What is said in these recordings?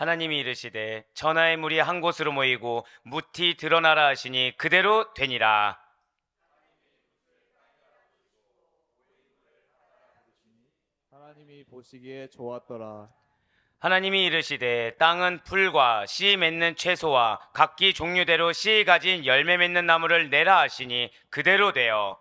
하나님이 이르시되 천하의 물이 한 곳으로 모이고 무티 드러나라 하시니 그대로 되니라. 하나님이 보시기에 좋았더라. 하나님이 이르시되 땅은 풀과 씨 맺는 채소와 각기 종류대로 씨 가진 열매 맺는 나무를 내라 하시니 그대로 되어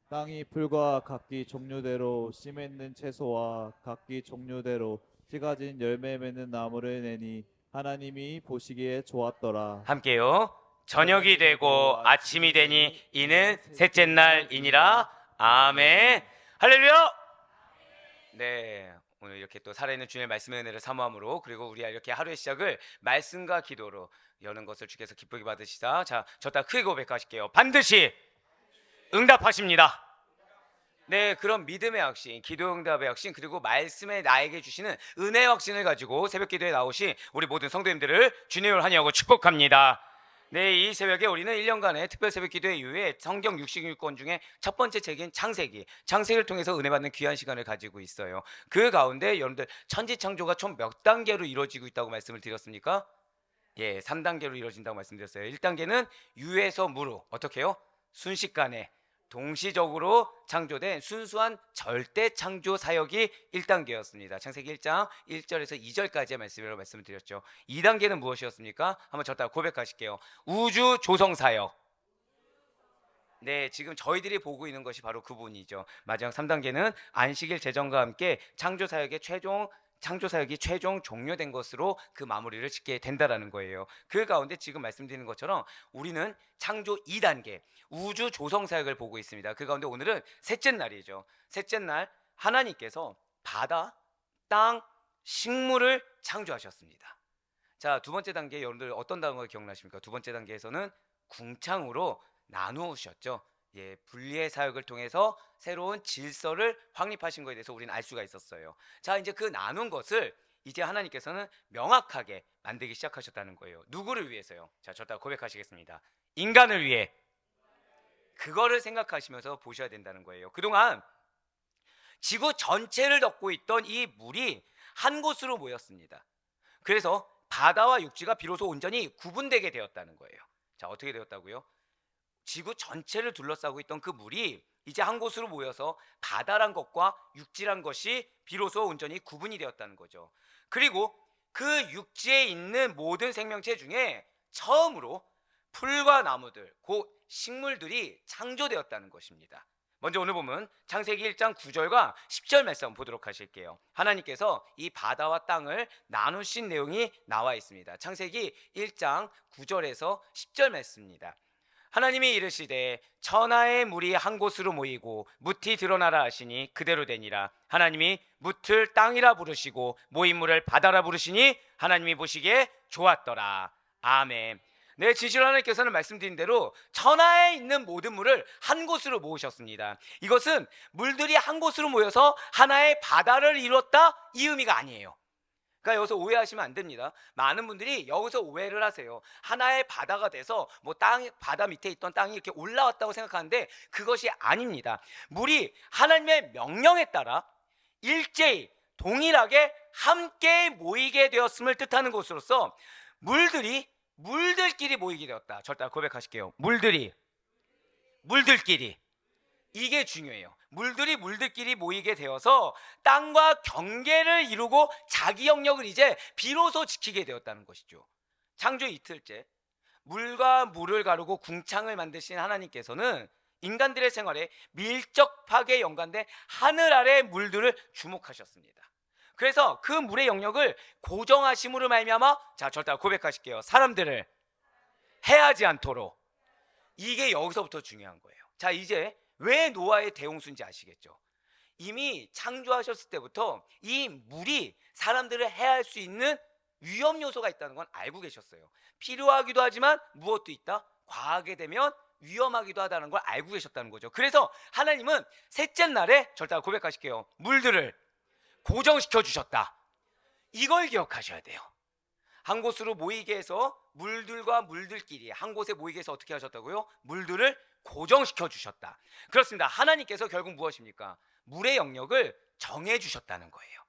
땅이 풀과 각기 종류대로 씨 맺는 채소와 각기 종류대로 씨 가진 열매 맺는 나무를 내니 하나님이 보시기에 좋았더라. 함께요. 저녁이 되고 아침이 되니 이는 셋째 날이니라. 아멘. 할렐루야. 네, 오늘 이렇게 또 살아있는 주님의 말씀의 은혜를 사모함으로, 그리고 우리가 이렇게 하루의 시작을 말씀과 기도로 여는 것을 주께서 기쁘게 받으시다. 자, 저따 크게 고백하실게요. 반드시 응답하십니다. 네, 그런 믿음의 확신, 기도 응답의 확신, 그리고 말씀에 나에게 주시는 은혜의 확신을 가지고 새벽 기도에 나오신 우리 모든 성도님들을 주님을 환영하고 축복합니다. 네, 이 새벽에 우리는 1년간의 특별 새벽 기도회 이후에 성경 66권 중에 첫 번째 책인 창세기를 통해서 은혜 받는 귀한 시간을 가지고 있어요. 그 가운데 여러분들 천지창조가 총 몇 단계로 이루어지고 있다고 말씀을 드렸습니까? 예, 3단계로 이루어진다고 말씀드렸어요. 1단계는 유에서 무로, 어떻게 해요? 순식간에 동시적으로 창조된 순수한 절대 창조 사역이 1단계였습니다. 창세기 1장 1절에서 2절까지의 말씀이라고 말씀드렸죠. 2단계는 무엇이었습니까? 한번 저 따라 고백하실게요. 우주 조성 사역. 네, 지금 저희들이 보고 있는 것이 바로 그분이죠. 마지막 3단계는 안식일 제정과 함께 창조 사역이 최종 종료된 것으로 그 마무리를 짓게 된다라는 거예요. 그 가운데 지금 말씀드리는 것처럼 우리는 창조 2단계 우주 조성 사역을 보고 있습니다. 그 가운데 오늘은 셋째 날이죠. 셋째 날 하나님께서 바다, 땅, 식물을 창조하셨습니다. 자, 두 번째 단계 여러분들 어떤 단어가 기억나십니까? 두 번째 단계에서는 궁창으로 나누셨죠. 예, 분리의 사역을 통해서 새로운 질서를 확립하신 것에 대해서 우리는 알 수가 있었어요. 자, 이제 그 나눈 것을 이제 하나님께서는 명확하게 만들기 시작하셨다는 거예요. 누구를 위해서요? 자, 저따 고백하시겠습니다. 인간을 위해. 그거를 생각하시면서 보셔야 된다는 거예요. 그동안 지구 전체를 덮고 있던 이 물이 한 곳으로 모였습니다. 그래서 바다와 육지가 비로소 온전히 구분되게 되었다는 거예요. 자, 어떻게 되었다고요? 지구 전체를 둘러싸고 있던 그 물이 이제 한 곳으로 모여서 바다란 것과 육지란 것이 비로소 온전히 구분이 되었다는 거죠. 그리고 그 육지에 있는 모든 생명체 중에 처음으로 풀과 나무들, 곧 식물들이 창조되었다는 것입니다. 먼저 오늘 보면 창세기 1장 9절과 10절 말씀 한번 보도록 하실게요. 하나님께서 이 바다와 땅을 나누신 내용이 나와 있습니다. 창세기 1장 9절에서 10절 말씀입니다. 하나님이 이르시되 천하의 물이 한 곳으로 모이고 무티 드러나라 하시니 그대로 되니라. 하나님이 묻을 땅이라 부르시고 모인 물을 바다라 부르시니 하나님이 보시기에 좋았더라. 아멘. 네, 진실로 하나님께서는 말씀드린 대로 천하에 있는 모든 물을 한 곳으로 모으셨습니다. 이것은 물들이 한 곳으로 모여서 하나의 바다를 이뤘다 이 의미가 아니에요. 그러니까 여기서 오해하시면 안 됩니다. 많은 분들이 여기서 오해를 하세요. 하나의 바다가 돼서 뭐 바다 밑에 있던 땅이 이렇게 올라왔다고 생각하는데 그것이 아닙니다. 물이 하나님의 명령에 따라 일제히 동일하게 함께 모이게 되었음을 뜻하는 것으로서 물들끼리 모이게 되었다. 절대 고백하실게요. 물들끼리. 이게 중요해요. 물들끼리 모이게 되어서 땅과 경계를 이루고 자기 영역을 이제 비로소 지키게 되었다는 것이죠. 창조 이틀째 물과 물을 가르고 궁창을 만드신 하나님께서는 인간들의 생활에 밀접하게 연관된 하늘 아래 물들을 주목하셨습니다. 그래서 그 물의 영역을 고정하심으로 말미암아, 자, 절대 고백하실게요. 사람들을 해하지 않도록. 이게 여기서부터 중요한 거예요. 자, 이제 왜 노아의 대홍수인지 아시겠죠? 이미 창조하셨을 때부터 이 물이 사람들을 해할 수 있는 위험 요소가 있다는 건 알고 계셨어요. 필요하기도 하지만 무엇도 있다? 과하게 되면 위험하기도 하다는 걸 알고 계셨다는 거죠. 그래서 하나님은 셋째 날에 절대 고백하실게요. 물들을 고정시켜 주셨다. 이걸 기억하셔야 돼요. 한 곳으로 모이게 해서 물들과 물들끼리 한 곳에 모이게 해서 어떻게 하셨다고요? 물들을 고정시켜 주셨다. 그렇습니다. 하나님께서 결국 무엇입니까? 물의 영역을 정해 주셨다는 거예요.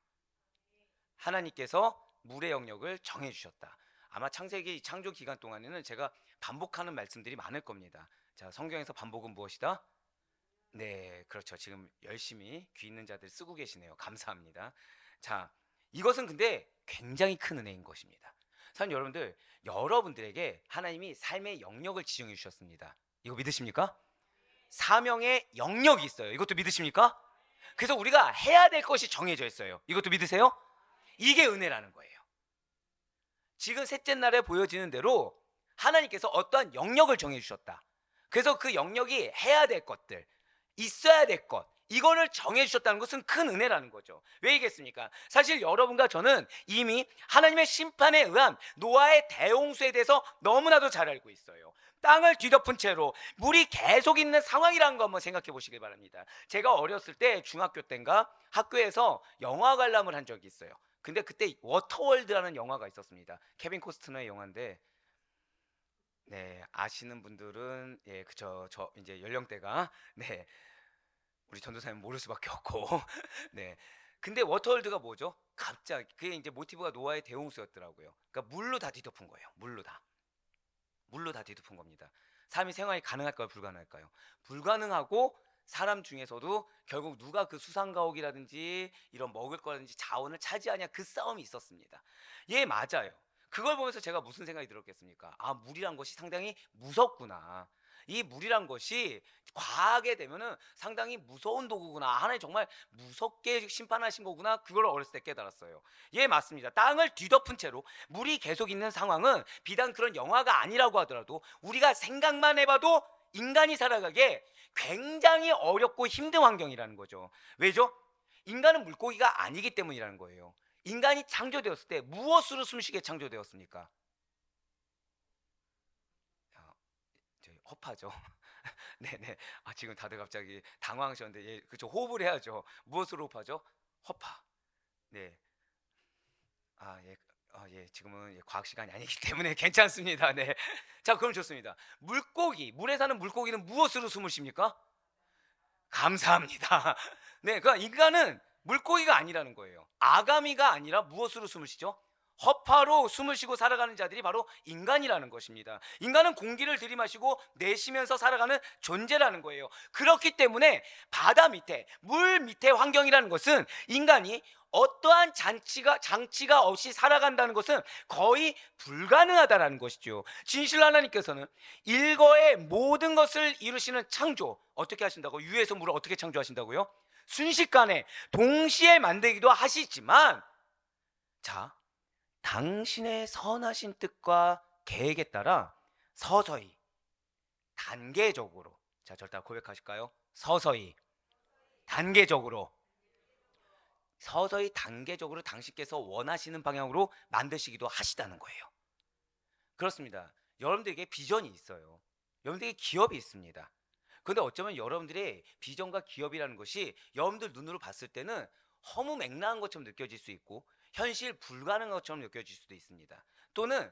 하나님께서 물의 영역을 정해 주셨다. 아마 창세기 창조 기간 동안에는 제가 반복하는 말씀들이 많을 겁니다. 자, 성경에서 반복은 무엇이다? 네, 그렇죠. 지금 열심히 귀 있는 자들 쓰고 계시네요. 감사합니다. 자, 이것은 근데 굉장히 큰 은혜인 것입니다. 사실 여러분들, 여러분들에게 하나님이 삶의 영역을 지정해 주셨습니다. 이거 믿으십니까? 사명의 영역이 있어요. 이것도 믿으십니까? 그래서 우리가 해야 될 것이 정해져 있어요. 이것도 믿으세요? 이게 은혜라는 거예요. 지금 셋째 날에 보여지는 대로 하나님께서 어떠한 영역을 정해 주셨다. 그래서 그 영역이 해야 될 것들, 있어야 될 것, 이거를 정해 주셨다는 것은 큰 은혜라는 거죠. 왜 얘기했습니까? 사실 여러분과 저는 이미 하나님의 심판에 의한 노아의 대홍수에 대해서 너무나도 잘 알고 있어요. 땅을 뒤덮은 채로 물이 계속 있는 상황이라는 거 한번 생각해 보시길 바랍니다. 제가 어렸을 때 중학교 때인가 학교에서 영화 관람을 한 적이 있어요. 근데 그때 워터월드라는 영화가 있었습니다. 케빈 코스트너의 영화인데, 네, 아시는 분들은 예, 그쵸. 저 이제 연령대가 네, 우리 전도사님 모를 수밖에 없고 네. 근데 워터월드가 뭐죠? 갑자기 그게 이제 모티브가 노아의 대홍수였더라고요. 그러니까 물로 다 뒤덮은 거예요. 물로 다 뒤덮은 겁니다. 삶이 생활이 가능할까요? 불가능할까요? 불가능하고 사람 중에서도 결국 누가 그 수상가옥이라든지 이런 먹을 거라든지 자원을 차지하냐 그 싸움이 있었습니다. 예, 맞아요. 그걸 보면서 제가 무슨 생각이 들었겠습니까? 아, 물이란 것이 상당히 무섭구나. 이 물이란 것이 과하게 되면은 상당히 무서운 도구구나. 하나님 정말 무섭게 심판하신 거구나. 그걸 어렸을 때 깨달았어요. 예, 맞습니다. 땅을 뒤덮은 채로 물이 계속 있는 상황은 비단 그런 영화가 아니라고 하더라도 우리가 생각만 해봐도 인간이 살아가기에 굉장히 어렵고 힘든 환경이라는 거죠. 왜죠? 인간은 물고기가 아니기 때문이라는 거예요. 인간이 창조되었을 때 무엇으로 숨쉬게 창조되었습니까? 저희 허파죠. 네네. 아, 지금 다들 갑자기 당황하셨는데, 예, 그죠. 호흡을 해야죠. 무엇으로 호흡하죠? 허파. 네. 아, 예. 아, 예. 지금은 예, 과학 시간이 아니기 때문에 괜찮습니다. 네. 자, 그럼 좋습니다. 물고기, 물에 사는 물고기는 무엇으로 숨을 쉽니까? 감사합니다. 네, 그러니까 인간은 물고기가 아니라는 거예요. 아가미가 아니라 무엇으로 숨을 쉬죠? 허파로 숨을 쉬고 살아가는 자들이 바로 인간이라는 것입니다. 인간은 공기를 들이마시고 내쉬면서 살아가는 존재라는 거예요. 그렇기 때문에 바다 밑에, 물 밑에 환경이라는 것은 인간이 어떠한 장치가 없이 살아간다는 것은 거의 불가능하다라는 것이죠. 진실 하나님께서는 일거의 모든 것을 이루시는 창조, 어떻게 하신다고? 유에서 물을 어떻게 창조하신다고요? 순식간에 동시에 만들기도 하시지만, 자, 당신의 선하신 뜻과 계획에 따라 서서히, 단계적으로, 자, 저를 따라 고백하실까요? 서서히, 단계적으로, 서서히 단계적으로 당신께서 원하시는 방향으로 만드시기도 하시다는 거예요. 그렇습니다. 여러분들에게 비전이 있어요. 여러분들에게 기업이 있습니다. 그런데 어쩌면 여러분들의 비전과 기업이라는 것이 여러분들 눈으로 봤을 때는 허무맹랑한 것처럼 느껴질 수 있고 현실 불가능한 것처럼 느껴질 수도 있습니다. 또는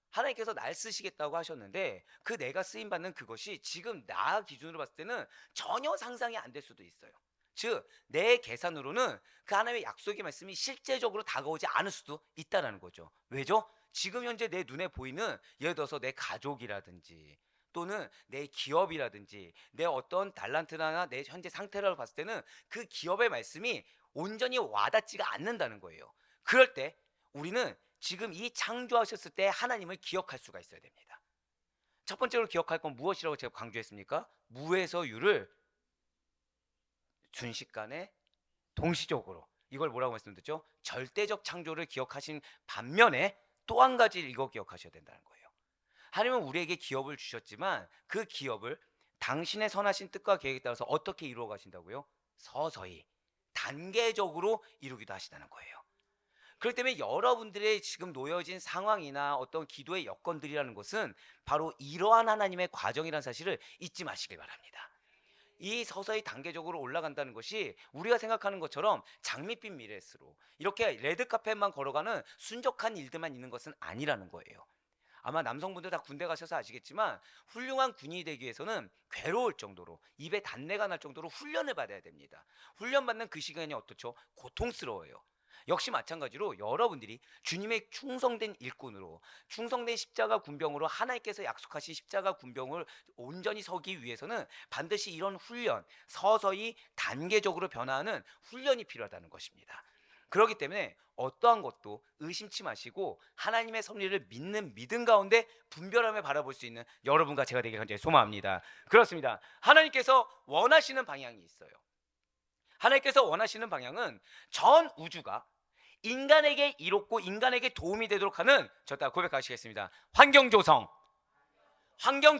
하나님께서 날 쓰시겠다고 하셨는데 그 내가 쓰임받는 그것이 지금 나 기준으로 봤을 때는 전혀 상상이 안 될 수도 있어요. 즉, 내 계산으로는 그 하나님의 약속의 말씀이 실제적으로 다가오지 않을 수도 있다는 거죠. 왜죠? 지금 현재 내 눈에 보이는, 예를 들어서 내 가족이라든지 또는 내 기업이라든지 내 어떤 달란트나 내 현재 상태라고 봤을 때는 그 기업의 말씀이 온전히 와닿지가 않는다는 거예요. 그럴 때 우리는 지금 이 창조하셨을 때 하나님을 기억할 수가 있어야 됩니다. 첫 번째로 기억할 건 무엇이라고 제가 강조했습니까? 무에서 유를 순식간에 동시적으로, 이걸 뭐라고 말씀드렸죠? 절대적 창조를 기억하신 반면에 또 한 가지 이거 기억하셔야 된다는 거예요. 하나님은 우리에게 기업을 주셨지만 그 기업을 당신의 선하신 뜻과 계획에 따라서 어떻게 이루어 가신다고요? 서서히, 단계적으로 이루기도 하시다는 거예요. 그렇기 때문에 여러분들의 지금 놓여진 상황이나 어떤 기도의 여건들이라는 것은 바로 이러한 하나님의 과정이라는 사실을 잊지 마시길 바랍니다. 이 서서히 단계적으로 올라간다는 것이 우리가 생각하는 것처럼 장밋빛 미래스로 이렇게 레드카펫만 걸어가는 순적한 일들만 있는 것은 아니라는 거예요. 아마 남성분들 다 군대 가셔서 아시겠지만 훌륭한 군인이 되기 위해서는 괴로울 정도로, 입에 단내가 날 정도로 훈련을 받아야 됩니다. 훈련받는 그 시간이 어떻죠? 고통스러워요. 역시 마찬가지로 여러분들이 주님의 충성된 일꾼으로, 충성된 십자가 군병으로 하나님께서 약속하신 십자가 군병을 온전히 서기 위해서는 반드시 이런 훈련, 서서히 단계적으로 변화하는 훈련이 필요하다는 것입니다. 그렇기 때문에 어떠한 것도 의심치 마시고 하나님의 섭리를 믿는 믿음 가운데 분별하며 바라볼 수 있는 여러분과 제가 되길 간절히 소망합니다. 그렇습니다. 하나님께서 원하시는 방향이 있어요. 하나님께서 원하시는 방향은 전 우주가 인간에게 이롭고 인간에게 도움이 되도록 하는, 저따 고백하시겠습니다. 환경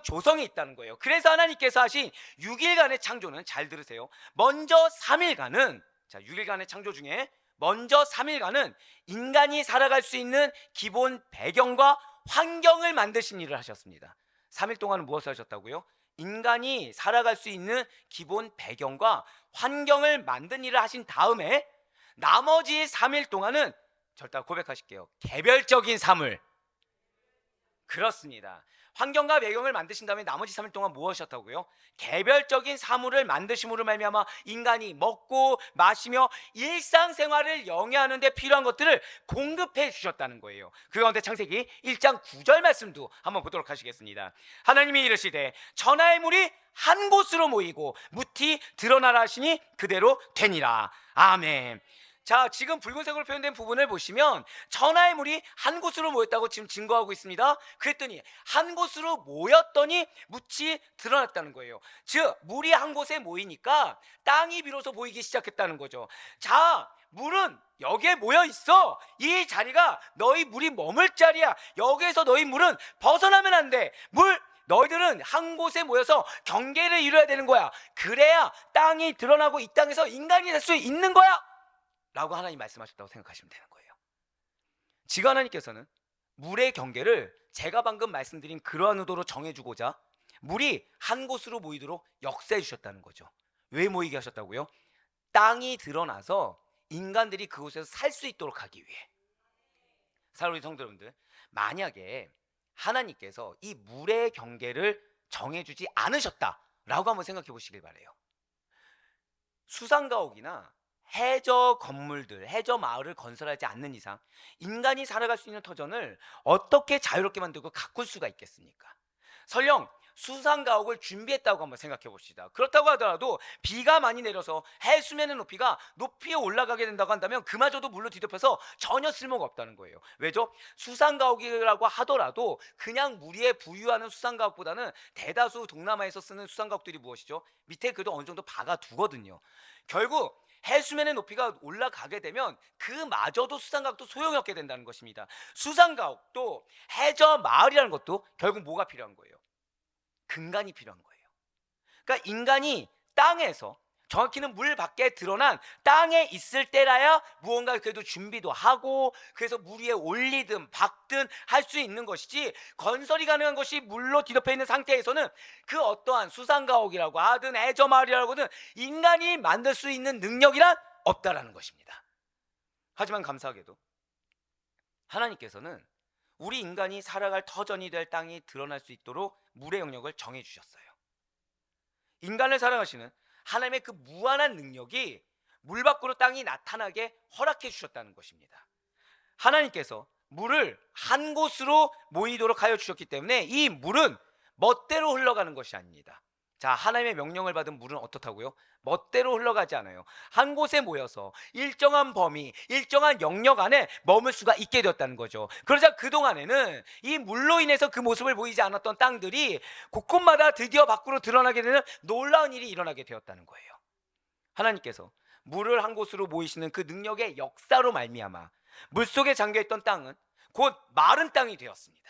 조성이 있다는 거예요. 그래서 하나님께서 하신 6일간의 창조는, 잘 들으세요, 먼저 3일간은, 자 6일간의 창조 중에 먼저 3일간은 인간이 살아갈 수 있는 기본 배경과 환경을 만드신 일을 하셨습니다. 3일 동안은 무엇을 하셨다고요? 인간이 살아갈 수 있는 기본 배경과 환경을 만든 일을 하신 다음에 나머지 3일 동안은, 절대 고백하실게요, 개별적인 삶을, 그렇습니다. 환경과 배경을 만드신 다음에 나머지 3일 동안 무엇이었다고요? 개별적인 사물을 만드심으로 말미암아 인간이 먹고 마시며 일상생활을 영위하는 데 필요한 것들을 공급해 주셨다는 거예요. 그 가운데 창세기 1장 9절 말씀도 한번 보도록 하시겠습니다. 하나님이 이르시되 천하의 물이 한 곳으로 모이고 묻히 드러나라 하시니 그대로 되니라. 아멘. 자, 지금 붉은색으로 표현된 부분을 보시면 천하의 물이 한 곳으로 모였다고 지금 증거하고 있습니다. 그랬더니 한 곳으로 모였더니 묻히 드러났다는 거예요. 즉 물이 한 곳에 모이니까 땅이 비로소 보이기 시작했다는 거죠. 자, 물은 여기에 모여 있어. 이 자리가 너희 물이 머물 자리야. 여기에서 너희 물은 벗어나면 안 돼. 너희들은 한 곳에 모여서 경계를 이루어야 되는 거야. 그래야 땅이 드러나고 이 땅에서 인간이 될 수 있는 거야 라고 하나님 말씀하셨다고 생각하시면 되는 거예요. 지금 하나님께서는 물의 경계를 제가 방금 말씀드린 그러한 의도로 정해주고자 물이 한 곳으로 모이도록 역사해 주셨다는 거죠. 왜 모이게 하셨다고요? 땅이 드러나서 인간들이 그곳에서 살 수 있도록 하기 위해. 사랑하는 성도 여러분들, 만약에 하나님께서 이 물의 경계를 정해주지 않으셨다라고 한번 생각해 보시길 바래요. 수상가옥이나 해저 건물들, 해저 마을을 건설하지 않는 이상 인간이 살아갈 수 있는 터전을 어떻게 자유롭게 만들고 가꿀 수가 있겠습니까? 설령 수상가옥을 준비했다고 한번 생각해 봅시다. 그렇다고 하더라도 비가 많이 내려서 해수면의 높이가 높이 올라가게 된다고 한다면 그마저도 물로 뒤덮여서 전혀 쓸모가 없다는 거예요. 왜죠? 수상가옥이라고 하더라도 그냥 물 위에 부유하는 수상가옥보다는 대다수 동남아에서 쓰는 수상가옥들이 무엇이죠? 밑에 그래도 어느 정도 박아두거든요. 결국 해수면의 높이가 올라가게 되면 그마저도 수상가옥도 소용이 없게 된다는 것입니다. 수상가옥도 해저 마을이라는 것도 결국 뭐가 필요한 거예요? 근간이 필요한 거예요. 그러니까 인간이 땅에서, 정확히는 물 밖에 드러난 땅에 있을 때라야 무언가 그래도 준비도 하고 그래서 물 위에 올리든 박든 할 수 있는 것이지, 건설이 가능한 것이 물로 뒤덮여 있는 상태에서는 그 어떠한 수상가옥이라고 하든 해저마을이라고 하든 인간이 만들 수 있는 능력이란 없다라는 것입니다. 하지만 감사하게도 하나님께서는 우리 인간이 살아갈 터전이 될 땅이 드러날 수 있도록 물의 영역을 정해주셨어요. 인간을 사랑하시는 하나님의 그 무한한 능력이 물 밖으로 땅이 나타나게 허락해 주셨다는 것입니다. 하나님께서 물을 한 곳으로 모이도록 하여 주셨기 때문에 이 물은 멋대로 흘러가는 것이 아닙니다. 자, 하나님의 명령을 받은 물은 어떻다고요? 멋대로 흘러가지 않아요. 한 곳에 모여서 일정한 범위, 일정한 영역 안에 머물 수가 있게 되었다는 거죠. 그러자 그동안에는 이 물로 인해서 그 모습을 보이지 않았던 땅들이 곳곳마다 드디어 밖으로 드러나게 되는 놀라운 일이 일어나게 되었다는 거예요. 하나님께서 물을 한 곳으로 모이시는 그 능력의 역사로 말미암아 물속에 잠겨있던 땅은 곧 마른 땅이 되었습니다.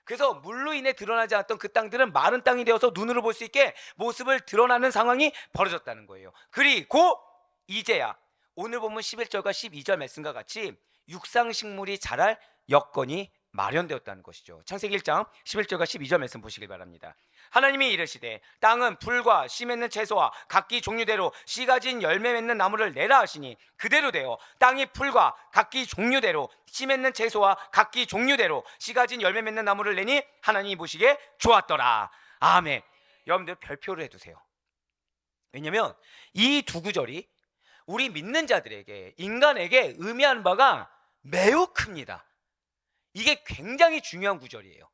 그래서 물로 인해 드러나지 않았던 그 땅들은 마른 땅이 되어서 눈으로 볼 수 있게 모습을 드러나는 상황이 벌어졌다는 거예요. 그리고 이제야 오늘 본문 11절과 12절 말씀과 같이 육상식물이 자랄 여건이 마련되었다는 것이죠. 창세기 1장 11절과 12절 말씀 보시길 바랍니다. 하나님이 이르시되 땅은 풀과 씨 맺는 채소와 각기 종류대로 씨 가진 열매 맺는 나무를 내라 하시니 그대로 되어 땅이 풀과 각기 종류대로 씨 맺는 채소와 각기 종류대로 씨 가진 열매 맺는 나무를 내니 하나님이 보시기에 좋았더라. 아멘. 여러분들 별표를 해두세요. 왜냐하면 이 두 구절이 우리 믿는 자들에게, 인간에게 의미하는 바가 매우 큽니다. 이게 굉장히 중요한 구절이에요.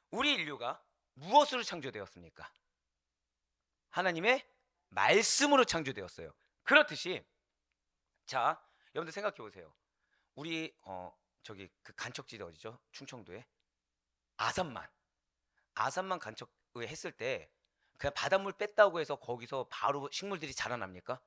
우리 인류가 무엇으로 창조되었습니까? 하나님의 말씀으로 창조되었어요. 그렇듯이 자, 여러분들 생각해 보세요. 우리 저기 그 간척지대 어디죠? 충청도에 아산만 간척을 했을 때 그냥 바닷물 뺐다고 해서 거기서 바로 식물들이 자라납니까?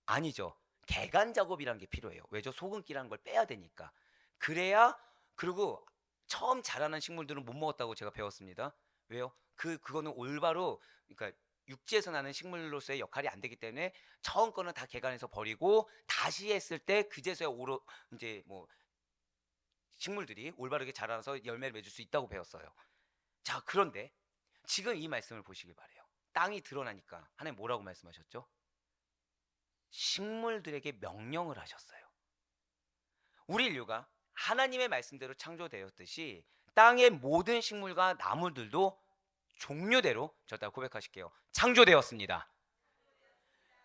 아니죠. 개간 작업이라는 게 필요해요. 왜죠? 소금기라는 걸 빼야 되니까. 그래야. 그리고 처음 자라난 식물들은 못 먹었다고 제가 배웠습니다. 왜요? 그거는 올바로, 그러니까 육지에서 나는 식물로서의 역할이 안 되기 때문에 처음 거는 다 개간해서 버리고 다시 했을 때 그제서야 이제 뭐 식물들이 올바르게 자라나서 열매를 맺을 수 있다고 배웠어요. 자, 그런데 지금 이 말씀을 보시길 바래요. 땅이 드러나니까 하나님 뭐라고 말씀하셨죠? 식물들에게 명령을 하셨어요. 우리 인류가 하나님의 말씀대로 창조되었듯이 땅의 모든 식물과 나무들도 종류대로, 저 따라 고백하실게요, 창조되었습니다.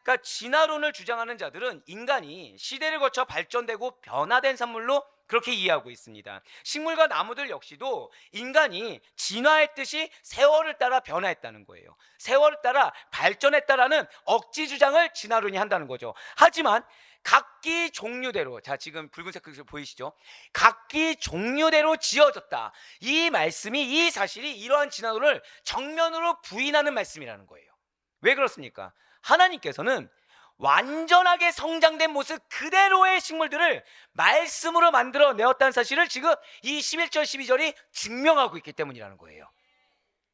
그러니까 진화론을 주장하는 자들은 인간이 시대를 거쳐 발전되고 변화된 산물로 그렇게 이해하고 있습니다. 식물과 나무들 역시도 인간이 진화했듯이 세월을 따라 변화했다는 거예요. 세월을 따라 발전했다라는 억지 주장을 진화론이 한다는 거죠. 하지만 각기 종류대로, 자 지금 붉은색 글씨 보이시죠? 각기 종류대로 지어졌다. 이 말씀이, 이 사실이 이러한 진화론을 정면으로 부인하는 말씀이라는 거예요. 왜 그렇습니까? 하나님께서는 완전하게 성장된 모습 그대로의 식물들을 말씀으로 만들어 내었다는 사실을 지금 이 11절 12절이 증명하고 있기 때문이라는 거예요.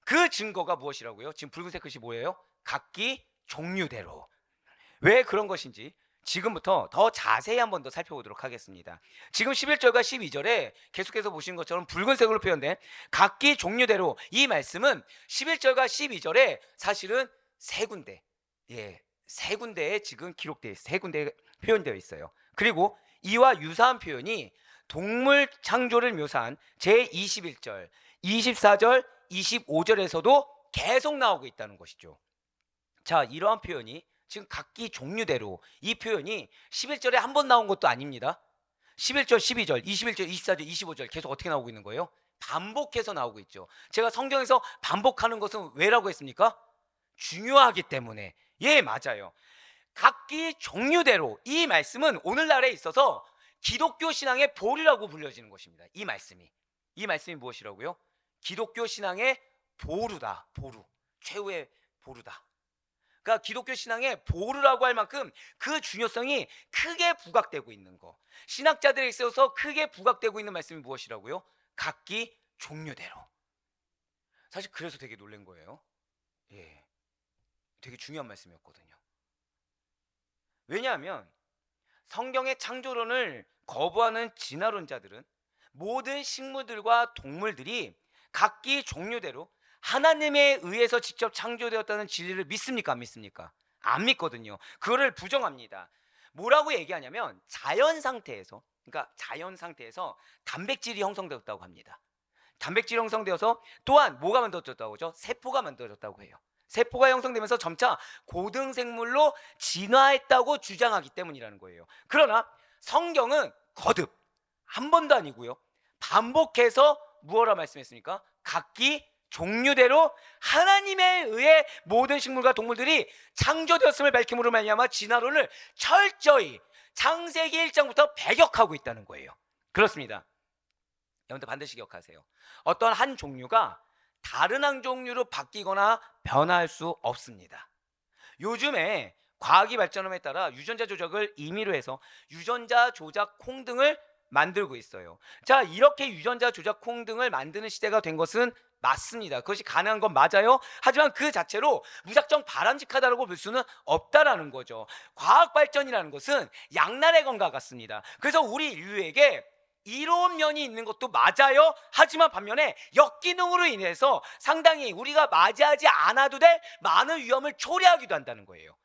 그 증거가 무엇이라고요? 지금 붉은색 글씨 뭐예요? 각기 종류대로. 왜 그런 것인지 지금부터 더 자세히 한 번 더 살펴보도록 하겠습니다. 지금 11절과 12절에 계속해서 보시는 것처럼 붉은색으로 표현된 각기 종류대로, 이 말씀은 11절과 12절에 사실은 세 군데, 세 군데에 지금 기록되어 있어요. 세 군데에 표현되어 있어요. 그리고 이와 유사한 표현이 동물 창조를 묘사한 제21절, 24절, 25절에서도 계속 나오고 있다는 것이죠. 자, 이러한 표현이 지금 각기 종류대로, 이 표현이 11절에 한 번 나온 것도 아닙니다. 11절, 12절, 21절, 24절, 25절 계속 어떻게 나오고 있는 거예요? 반복해서 나오고 있죠. 제가 성경에서 반복하는 것은 왜라고 했습니까? 중요하기 때문에. 예, 맞아요. 각기 종류대로, 이 말씀은 오늘날에 있어서 기독교 신앙의 보루라고 불려지는 것입니다. 이 말씀이 무엇이라고요? 기독교 신앙의 보루다. 보루, 최후의 보루다. 그러니까 기독교 신앙의 보루라고 할 만큼 그 중요성이 크게 부각되고 있는 거, 신학자들에 있어서 크게 부각되고 있는 말씀이 무엇이라고요? 각기 종류대로. 사실 그래서 되게 놀란 거예요. 예, 되게 중요한 말씀이었거든요. 왜냐하면 성경의 창조론을 거부하는 진화론자들은 모든 식물들과 동물들이 각기 종류대로 하나님에 의해서 직접 창조되었다는 진리를 믿습니까? 안 믿습니까? 안 믿거든요. 그거를 부정합니다. 뭐라고 얘기하냐면 자연 상태에서 단백질이 형성되었다고 합니다. 단백질이 형성되어서 또한 뭐가 만들어졌다고 하죠? 세포가 만들어졌다고 해요. 세포가 형성되면서 점차 고등생물로 진화했다고 주장하기 때문이라는 거예요. 그러나 성경은 거듭 한 번도 아니고요, 반복해서 무엇라 말씀했습니까? 각기 종류대로 하나님에 의해 모든 식물과 동물들이 창조되었음을 밝힘으로 말미암아 진화론을 철저히 창세기 1장부터 배격하고 있다는 거예요. 그렇습니다. 여러분들 반드시 기억하세요. 어떤 한 종류가 다른 한 종류로 바뀌거나 변화할 수 없습니다. 요즘에 과학이 발전함에 따라 유전자 조작을 임의로 해서 유전자 조작 콩 등을 만들고 있어요. 자, 이렇게 유전자 조작 콩 등을 만드는 시대가 된 것은 맞습니다. 그것이 가능한 건 맞아요. 하지만 그 자체로 무작정 바람직하다고 볼 수는 없다라는 거죠. 과학 발전이라는 것은 양날의 검과 같습니다. 그래서 우리 인류에게 이로운 면이 있는 것도 맞아요. 하지만 반면에 역기능으로 인해서 상당히 우리가 맞이하지 않아도 될 많은 위험을 초래하기도 한다는 거예요.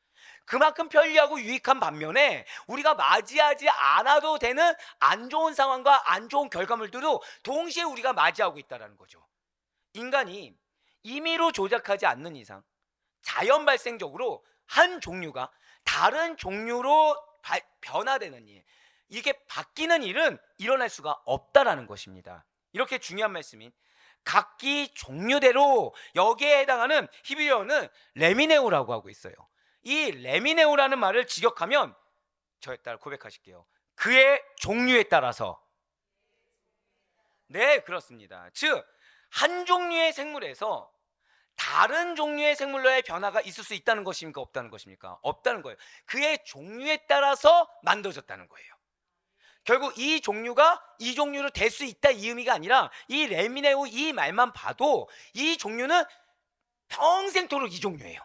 그만큼 편리하고 유익한 반면에 우리가 맞이하지 않아도 되는 안 좋은 상황과 안 좋은 결과물들도 동시에 우리가 맞이하고 있다는 거죠. 인간이 임의로 조작하지 않는 이상 자연 발생적으로 한 종류가 다른 종류로 변화되는 일, 이게 바뀌는 일은 일어날 수가 없다라는 것입니다. 이렇게 중요한 말씀인 각기 종류대로, 여기에 해당하는 히브리어는 레미네우라고 하고 있어요. 이 레미네우라는 말을 직역하면 저에 따라 고백하실게요. 그의 종류에 따라서. 네, 그렇습니다. 즉, 한 종류의 생물에서 다른 종류의 생물로의 변화가 있을 수 있다는 것입니까? 없다는 것입니까? 없다는 거예요. 그의 종류에 따라서 만들어졌다는 거예요. 결국 이 종류가 이 종류로 될 수 있다, 이 의미가 아니라, 이 레미네우 이 말만 봐도 이 종류는 평생토록 이 종류예요.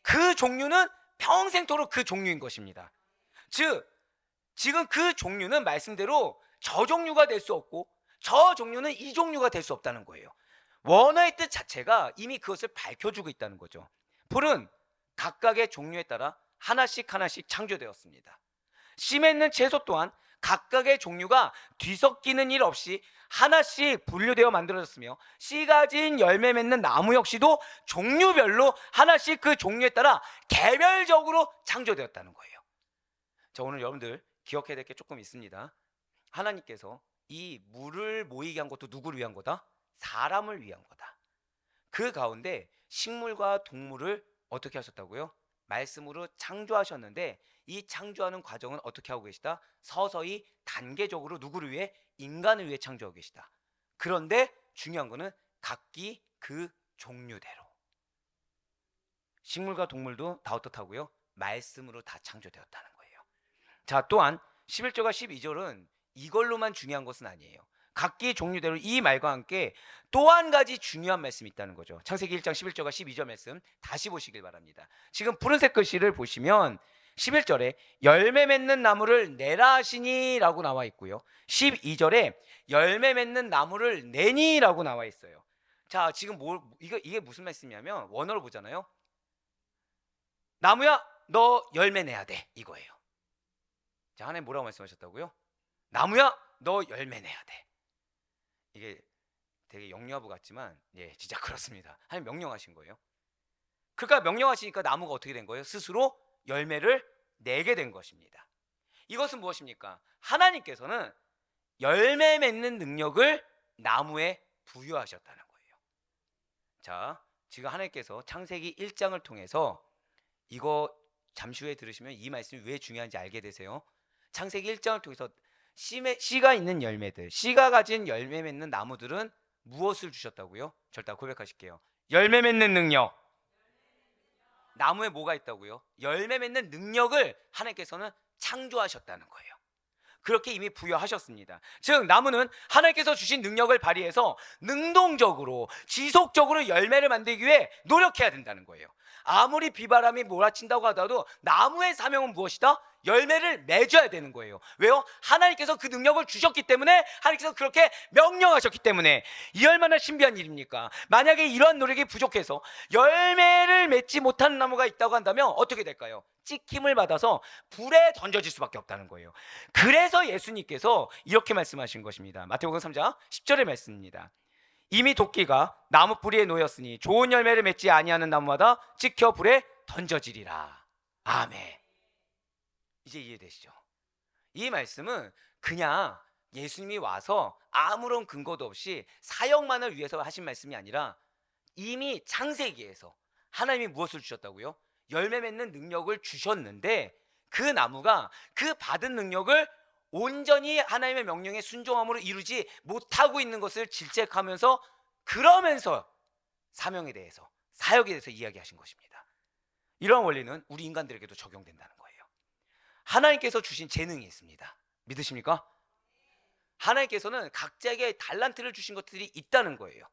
그 종류는 평생토록 그 종류인 것입니다. 즉, 지금 그 종류는 말씀대로 저 종류가 될 수 없고 저 종류는 이 종류가 될 수 없다는 거예요. 원어의 뜻 자체가 이미 그것을 밝혀주고 있다는 거죠. 풀은 각각의 종류에 따라 하나씩 하나씩 창조되었습니다. 씨 맺는 채소 또한 각각의 종류가 뒤섞이는 일 없이 하나씩 분류되어 만들어졌으며, 씨 가진 열매 맺는 나무 역시도 종류별로 하나씩 그 종류에 따라 개별적으로 창조되었다는 거예요. 자, 오늘 여러분들 기억해야 될 게 조금 있습니다. 하나님께서 이 물을 모이게 한 것도 누구를 위한 거다? 사람을 위한 거다. 그 가운데 식물과 동물을 어떻게 하셨다고요? 말씀으로 창조하셨는데, 이 창조하는 과정은 어떻게 하고 계시다? 서서히 단계적으로 누구를 위해? 인간을 위해 창조하고 계시다. 그런데 중요한 거는 각기 그 종류대로. 식물과 동물도 다 어떻다고요? 말씀으로 다 창조되었다는 거예요. 자, 또한 11절과 12절은 이걸로만 중요한 것은 아니에요. 각기 종류대로 이 말과 함께 또 한 가지 중요한 말씀이 있다는 거죠. 창세기 1장 11절과 12절 말씀 다시 보시길 바랍니다. 지금 푸른색 글씨를 보시면 11절에 열매 맺는 나무를 내라 하시니 라고 나와 있고요, 12절에 열매 맺는 나무를 내니 라고 나와 있어요. 자, 지금 이게 무슨 말씀이냐면, 원어로 보잖아요. 나무야, 너 열매 내야 돼, 이거예요. 자, 하나님 뭐라고 말씀하셨다고요? 나무야, 너 열매 내야 돼. 이게 되게 영유아부 같지만, 예, 진짜 그렇습니다. 하나님 명령하신 거예요. 그러니까 명령하시니까 나무가 어떻게 된 거예요? 스스로 열매를 내게 된 것입니다. 이것은 무엇입니까? 하나님께서는 열매 맺는 능력을 나무에 부여하셨다는 거예요. 자, 지금 하나님께서 창세기 1장을 통해서, 이거 잠시 후에 들으시면 이 말씀이 왜 중요한지 알게 되세요. 창세기 1장을 통해서 씨가 있는 열매들, 씨가 가진 열매 맺는 나무들은 무엇을 주셨다고요? 절대 고백하실게요. 열매 맺는 능력. 나무에 뭐가 있다고요? 열매 맺는 능력을 하나님께서는 창조하셨다는 거예요. 그렇게 이미 부여하셨습니다. 즉, 나무는 하나님께서 주신 능력을 발휘해서 능동적으로 지속적으로 열매를 만들기 위해 노력해야 된다는 거예요. 아무리 비바람이 몰아친다고 하더라도 나무의 사명은 무엇이다? 열매를 맺어야 되는 거예요. 왜요? 하나님께서 그 능력을 주셨기 때문에, 하나님께서 그렇게 명령하셨기 때문에. 이 얼마나 신비한 일입니까? 만약에 이러한 노력이 부족해서 열매를 맺지 못하는 나무가 있다고 한다면 어떻게 될까요? 찍힘을 받아서 불에 던져질 수밖에 없다는 거예요. 그래서 예수님께서 이렇게 말씀하신 것입니다. 마태복음 3장 10절의 말씀입니다. 이미 도끼가 나무 뿌리에 놓였으니 좋은 열매를 맺지 아니하는 나무마다 찍혀 불에 던져지리라. 아멘. 이제 이해되시죠? 이 말씀은 그냥 예수님이 와서 아무런 근거도 없이 사역만을 위해서 하신 말씀이 아니라, 이미 창세기에서 하나님이 무엇을 주셨다고요? 열매 맺는 능력을 주셨는데, 그 나무가 그 받은 능력을 온전히 하나님의 명령에 순종함으로 이루지 못하고 있는 것을 질책하면서, 그러면서 사명에 대해서, 사역에 대해서 이야기하신 것입니다. 이런 원리는 우리 인간들에게도 적용된다는 거예요. 하나님께서 주신 재능이 있습니다. 믿으십니까? 하나님께서는 각자에게 달란트를 주신 것들이 있다는 거예요.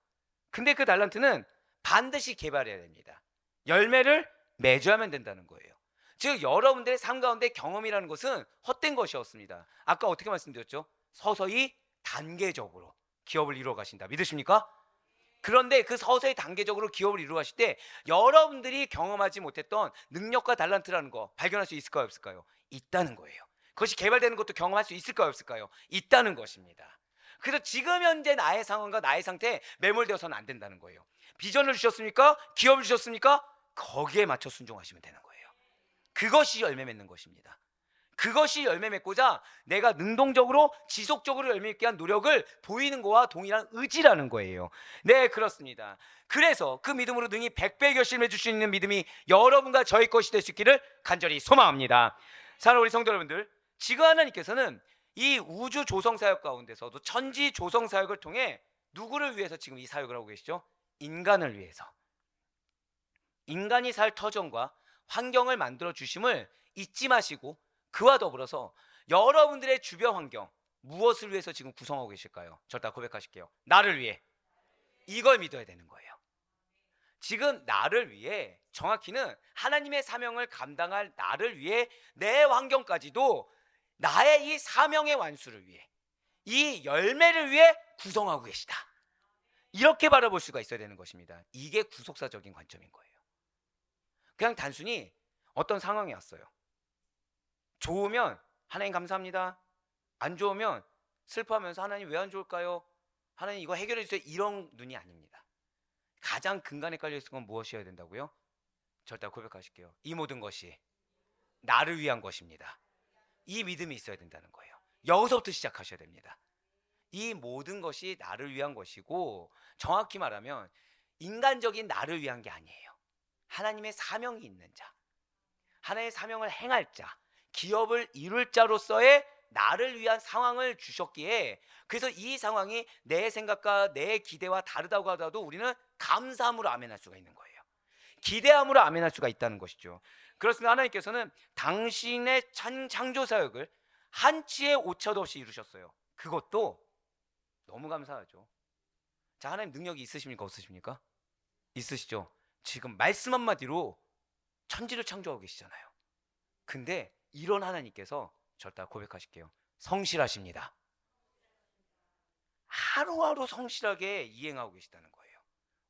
근데 그 달란트는 반드시 개발해야 됩니다. 열매를 맺어야만 된다는 거예요. 즉, 여러분들의 삶 가운데 경험이라는 것은 헛된 것이었습니다. 아까 어떻게 말씀드렸죠? 서서히 단계적으로 기업을 이루어 가신다. 믿으십니까? 그런데 그 서서히 단계적으로 기업을 이루어 가실 때 여러분들이 경험하지 못했던 능력과 달란트라는 거 발견할 수 있을까요, 없을까요? 있다는 거예요. 그것이 개발되는 것도 경험할 수 있을까요, 없을까요? 있다는 것입니다. 그래서 지금 현재 나의 상황과 나의 상태에 매몰되어서는 안 된다는 거예요. 비전을 주셨습니까? 기업을 주셨습니까? 거기에 맞춰 순종하시면 되는 거예요. 그것이 열매 맺는 것입니다. 그것이 열매 맺고자 내가 능동적으로 지속적으로 열매 맺기 위한 노력을 보이는 거와 동일한 의지라는 거예요. 네, 그렇습니다. 그래서 그 믿음으로 능히 100배 결실을 맺을 수 있는 믿음이 여러분과 저의 것이 될 수 있기를 간절히 소망합니다. 사랑하는 우리 성도 여러분들, 지금 하나님께서는 이 우주 조성 사역 가운데서도 천지 조성 사역을 통해 누구를 위해서 지금 이 사역을 하고 계시죠? 인간을 위해서. 인간이 살 터전과 환경을 만들어 주심을 잊지 마시고, 그와 더불어서 여러분들의 주변 환경 무엇을 위해서 지금 구성하고 계실까요? 절대 고백하실게요. 나를 위해. 이걸 믿어야 되는 거예요. 지금 나를 위해, 정확히는 하나님의 사명을 감당할 나를 위해, 내 환경까지도 나의 이 사명의 완수를 위해, 이 열매를 위해 구성하고 계시다. 이렇게 바라볼 수가 있어야 되는 것입니다. 이게 구속사적인 관점인 거예요. 그냥 단순히 어떤 상황이 왔어요. 좋으면 하나님 감사합니다. 안 좋으면 슬퍼하면서 하나님 왜 안 좋을까요? 하나님 이거 해결해 주세요. 이런 눈이 아닙니다. 가장 근간에 깔려 있는 건 무엇이어야 된다고요? 절대 고백하실게요. 이 모든 것이 나를 위한 것입니다. 이 믿음이 있어야 된다는 거예요. 여기서부터 시작하셔야 됩니다. 이 모든 것이 나를 위한 것이고, 정확히 말하면 인간적인 나를 위한 게 아니에요. 하나님의 사명이 있는 자, 하나님의 사명을 행할 자, 기업을 이룰 자로서의 나를 위한 상황을 주셨기에, 그래서 이 상황이 내 생각과 내 기대와 다르다고 하더라도 우리는 감사함으로 아멘할 수가 있는 거예요. 기대함으로 아멘할 수가 있다는 것이죠. 그렇습니다. 하나님께서는 당신의 창조 사역을 한치의 오차도 없이 이루셨어요. 그것도 너무 감사하죠. 자, 하나님 능력이 있으십니까? 없으십니까? 있으시죠. 지금 말씀 한마디로 천지를 창조하고 계시잖아요. 근데 이런 하나님께서 절대 고백하실게요. 성실하십니다. 하루하루 성실하게 이행하고 계시다는 거예요.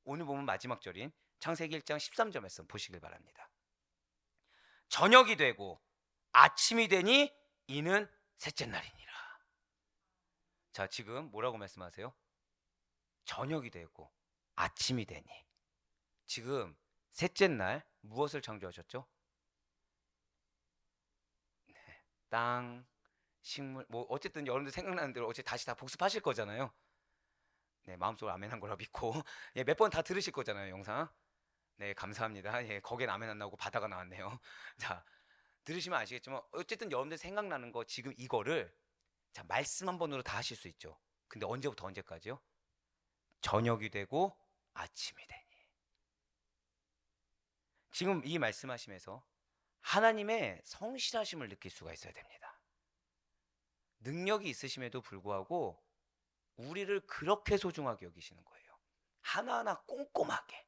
오늘 보면 마지막 절인 창세기 1장 13절 말씀 보시길 바랍니다. 저녁이 되고 아침이 되니 이는 셋째 날이니라. 자, 지금 뭐라고 말씀하세요? 저녁이 되고 아침이 되니. 지금 셋째 날 무엇을 창조하셨죠? 땅, 식물, 뭐 어쨌든 여러분들 생각나는 대로 어째 다시 다 복습하실 거잖아요. 네, 마음속으로 아멘한 거라 믿고 예, 몇 번 다 들으실 거잖아요, 영상. 네, 감사합니다. 예, 거기엔 아멘 안 나오고 바다가 나왔네요. 자, 들으시면 아시겠지만 어쨌든 여러분들 생각나는 거 지금 이거를, 자, 말씀 한 번으로 다 하실 수 있죠. 근데 언제부터 언제까지요? 저녁이 되고 아침이 되니. 지금 이 말씀하시면서 하나님의 성실하심을 느낄 수가 있어야 됩니다. 능력이 있으심에도 불구하고 우리를 그렇게 소중하게 여기시는 거예요. 하나하나 꼼꼼하게,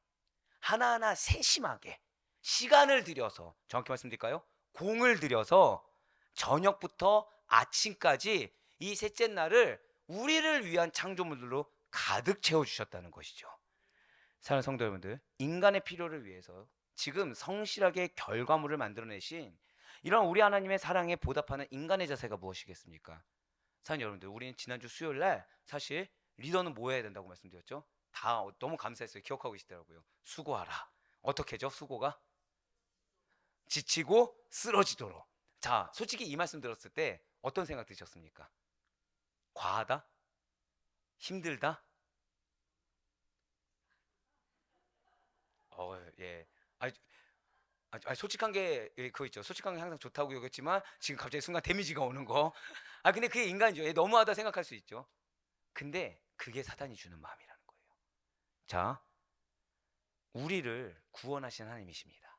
하나하나 세심하게 시간을 들여서, 정확히 말씀드릴까요? 공을 들여서 저녁부터 아침까지 이 셋째 날을 우리를 위한 창조물들로 가득 채워주셨다는 것이죠. 사랑하는 성도 여러분들, 인간의 필요를 위해서 지금 성실하게 결과물을 만들어내신 이런 우리 하나님의 사랑에 보답하는 인간의 자세가 무엇이겠습니까? 사랑하는 여러분들, 우리는 지난주 수요일 날 사실 리더는 뭐 해야 된다고 말씀드렸죠? 다 너무 감사했어요. 기억하고 계시더라고요. 수고하라. 어떻게 죠? 수고가? 지치고 쓰러지도록. 자, 솔직히 이 말씀 들었을 때 어떤 생각 드셨습니까? 과하다? 힘들다? 예. 솔직한 게 그거 있죠. 솔직한 게 항상 좋다고 여겼지만 지금 갑자기 순간 데미지가 오는 거. 근데 그게 인간이죠. 너무하다 생각할 수 있죠. 근데 그게 사단이 주는 마음이라는 거예요. 자, 우리를 구원하신 하나님이십니다.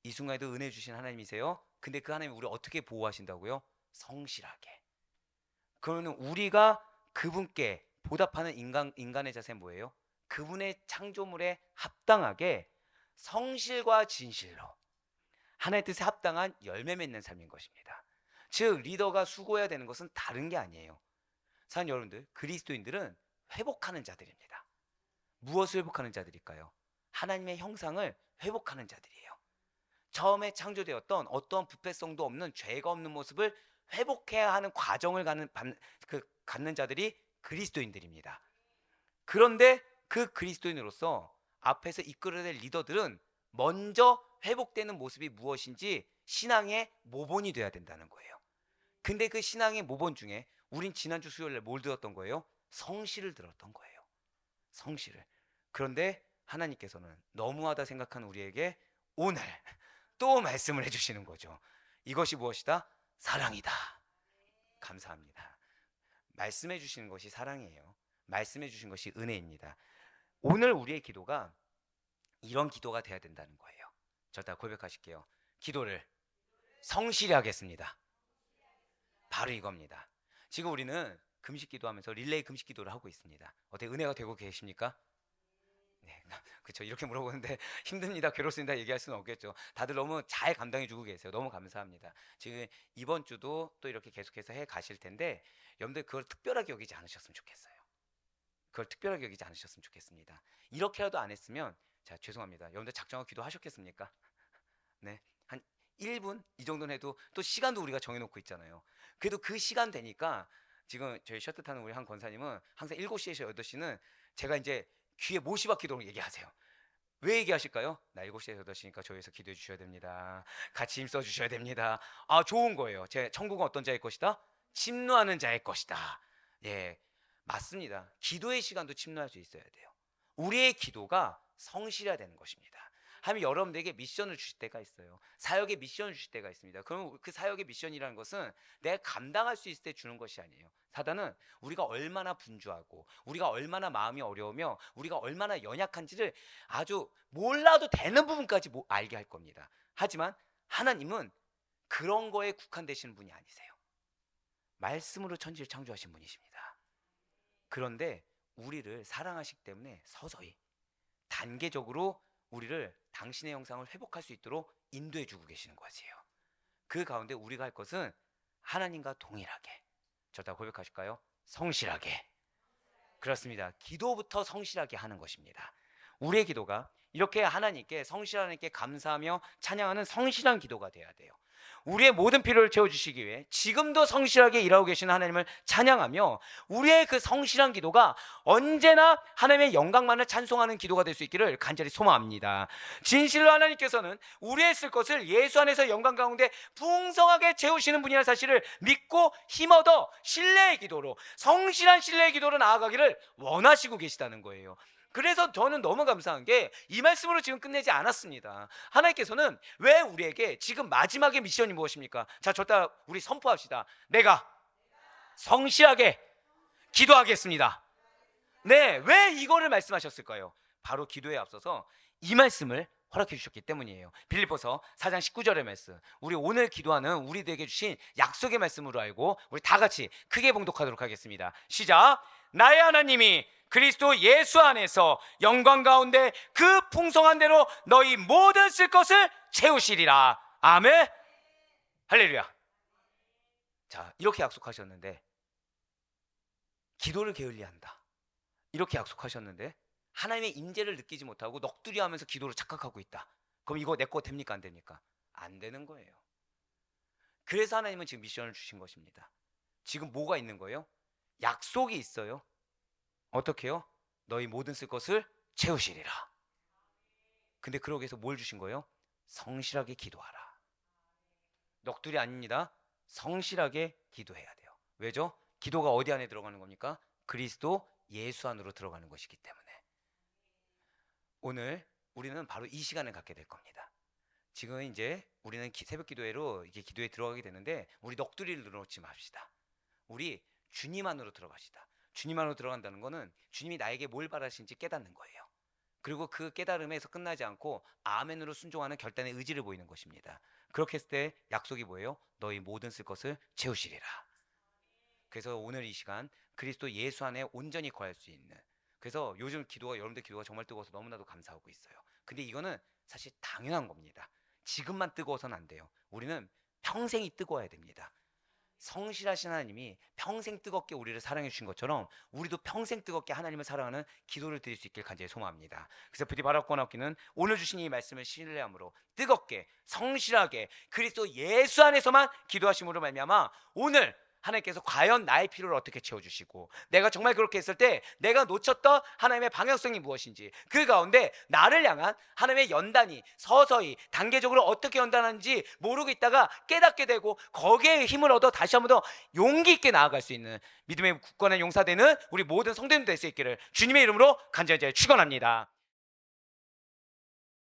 이 순간에도 은혜 주신 하나님이세요. 근데 그 하나님이 우리를 어떻게 보호하신다고요? 성실하게. 그러면 우리가 그분께 보답하는 인간의 자세는 뭐예요? 그분의 창조물에 합당하게 성실과 진실로 하나님의 뜻에 합당한 열매 맺는 삶인 것입니다. 즉, 리더가 수고해야 되는 것은 다른 게 아니에요. 사랑하는 여러분들, 그리스도인들은 회복하는 자들입니다. 무엇을 회복하는 자들일까요? 하나님의 형상을 회복하는 자들이에요. 처음에 창조되었던 어떠한 부패성도 없는, 죄가 없는 모습을 회복해야 하는 과정을 갖는 자들이 그리스도인들입니다. 그런데 그 그리스도인으로서 앞에서 이끌어낼 리더들은 먼저 회복되는 모습이 무엇인지 신앙의 모본이 돼야 된다는 거예요. 근데 그 신앙의 모본 중에 우린 지난주 수요일에 뭘 들었던 거예요? 성실을 들었던 거예요. 성실을. 그런데 하나님께서는 너무하다 생각하는 우리에게 오늘 또 말씀을 해주시는 거죠. 이것이 무엇이다? 사랑이다. 감사합니다. 말씀해 주시는 것이 사랑이에요. 말씀해 주신 것이 은혜입니다. 오늘 우리의 기도가 이런 기도가 돼야 된다는 거예요. 저 다 고백하실게요. 기도를 성실히 하겠습니다. 바로 이겁니다. 지금 우리는 금식 기도하면서 릴레이 금식 기도를 하고 있습니다. 어때, 은혜가 되고 계십니까? 네, 그렇죠. 이렇게 물어보는데 힘듭니다, 괴롭습니다 얘기할 수는 없겠죠. 다들 너무 잘 감당해주고 계세요. 너무 감사합니다. 지금 이번 주도 또 이렇게 계속해서 해 가실 텐데 여러분들 그걸 특별하게 여기지 않으셨으면 좋겠어요. 그걸 특별하게 여기지 않으셨으면 좋겠습니다. 이렇게라도 안 했으면, 자, 죄송합니다. 여러분들 작정하고 기도하셨겠습니까? 네, 한 1분 이 정도는 해도, 또 시간도 우리가 정해놓고 있잖아요. 그래도 그 시간 되니까, 지금 저희 셔틀 타는 우리 한 권사님은 항상 7시에서 8시는 제가 이제 귀에 못이 박히도록 얘기하세요. 왜 얘기하실까요? 나 7시에서 8시니까 저희에서 기도해 주셔야 됩니다. 같이 힘써 주셔야 됩니다. 아, 좋은 거예요. 제 천국은 어떤 자의 것이다? 침노하는 자의 것이다. 예, 맞습니다. 기도의 시간도 침노할 수 있어야 돼요. 우리의 기도가 성실해야 되는 것입니다. 하나님 여러분들에게 미션을 주실 때가 있어요. 사역의 미션을 주실 때가 있습니다. 그럼 그 사역의 미션이라는 것은 내가 감당할 수 있을 때 주는 것이 아니에요. 사단은 우리가 얼마나 분주하고 우리가 얼마나 마음이 어려우며 우리가 얼마나 연약한지를 아주 몰라도 되는 부분까지 알게 할 겁니다. 하지만 하나님은 그런 거에 국한되시는 분이 아니세요. 말씀으로 천지를 창조하신 분이십니다. 그런데 우리를 사랑하시기 때문에 서서히 단계적으로 우리를 당신의 형상을 회복할 수 있도록 인도해 주고 계시는 것이에요. 그 가운데 우리가 할 것은 하나님과 동일하게, 저 다 고백하실까요? 성실하게. 그렇습니다. 기도부터 성실하게 하는 것입니다. 우리의 기도가 이렇게 하나님께, 성실한 하나님께 감사하며 찬양하는 성실한 기도가 되어야 돼요. 우리의 모든 필요를 채워주시기 위해 지금도 성실하게 일하고 계시는 하나님을 찬양하며 우리의 그 성실한 기도가 언제나 하나님의 영광만을 찬송하는 기도가 될 수 있기를 간절히 소망합니다. 진실로 하나님께서는 우리의 쓸 것을 예수 안에서 영광 가운데 풍성하게 채우시는 분이라는 사실을 믿고 힘얻어 신뢰의 기도로, 성실한 신뢰의 기도로 나아가기를 원하시고 계시다는 거예요. 그래서 저는 너무 감사한 게 이 말씀으로 지금 끝내지 않았습니다. 하나님께서는 왜 우리에게 지금 마지막의 미션이 무엇입니까? 자, 저따 우리 선포합시다. 내가 성실하게 기도하겠습니다. 네, 왜 이거를 말씀하셨을까요? 바로 기도에 앞서서 이 말씀을 허락해 주셨기 때문이에요. 빌립보서 4장 19절의 말씀, 우리 오늘 기도하는 우리들에게 주신 약속의 말씀으로 알고 우리 다 같이 크게 봉독하도록 하겠습니다. 시작. 나의 하나님이 그리스도 예수 안에서 영광 가운데 그 풍성한 대로 너희 모든 쓸 것을 채우시리라. 아멘. 할렐루야. 자, 이렇게 약속하셨는데 기도를 게을리한다, 이렇게 약속하셨는데 하나님의 임재를 느끼지 못하고 넋두리 하면서 기도를 착각하고 있다. 그럼 이거 내 거 됩니까, 안 됩니까? 안 되는 거예요. 그래서 하나님은 지금 미션을 주신 것입니다. 지금 뭐가 있는 거예요? 약속이 있어요. 어떻게요? 너희 모든 쓸 것을 채우시리라. 근데 그러기 위해서 뭘 주신 거예요? 성실하게 기도하라. 넋두리 아닙니다. 성실하게 기도해야 돼요. 왜죠? 기도가 어디 안에 들어가는 겁니까? 그리스도 예수 안으로 들어가는 것이기 때문에. 오늘 우리는 바로 이 시간을 갖게 될 겁니다. 지금 이제 우리는 새벽 기도회로 이게 기도에 들어가게 되는데 우리 넋두리를 늘어놓지 맙시다. 우리 주님 안으로 들어갑시다. 주님 안으로 들어간다는 거는 주님이 나에게 뭘 바라시는지 깨닫는 거예요. 그리고 그 깨달음에서 끝나지 않고 아멘으로 순종하는 결단의 의지를 보이는 것입니다. 그렇게 했을 때 약속이 뭐예요? 너희 모든 쓸 것을 채우시리라. 그래서 오늘 이 시간 그리스도 예수 안에 온전히 거할 수 있는, 그래서 요즘 기도가, 여러분들 기도가 정말 뜨거워서 너무나도 감사하고 있어요. 근데 이거는 사실 당연한 겁니다. 지금만 뜨거워서는 안 돼요. 우리는 평생이 뜨거워야 됩니다. 성실하신 하나님이 평생 뜨겁게 우리를 사랑해 주신 것처럼 우리도 평생 뜨겁게 하나님을 사랑하는 기도를 드릴 수 있길 간절히 소망합니다. 그래서 부디 바라옵고 없기는 오늘 주신 이 말씀을 신뢰함으로 뜨겁게 성실하게 그리스도 예수 안에서만 기도하심으로 말미암아 오늘 하나님께서 과연 나의 필요를 어떻게 채워주시고, 내가 정말 그렇게 했을 때 내가 놓쳤던 하나님의 방향성이 무엇인지, 그 가운데 나를 향한 하나님의 연단이 서서히 단계적으로 어떻게 연단하는지 모르고 있다가 깨닫게 되고, 거기에 힘을 얻어 다시 한 번 더 용기 있게 나아갈 수 있는 믿음의 굳건한 용사되는 우리 모든 성도님들 될 수 있기를 주님의 이름으로 간절히 축원합니다.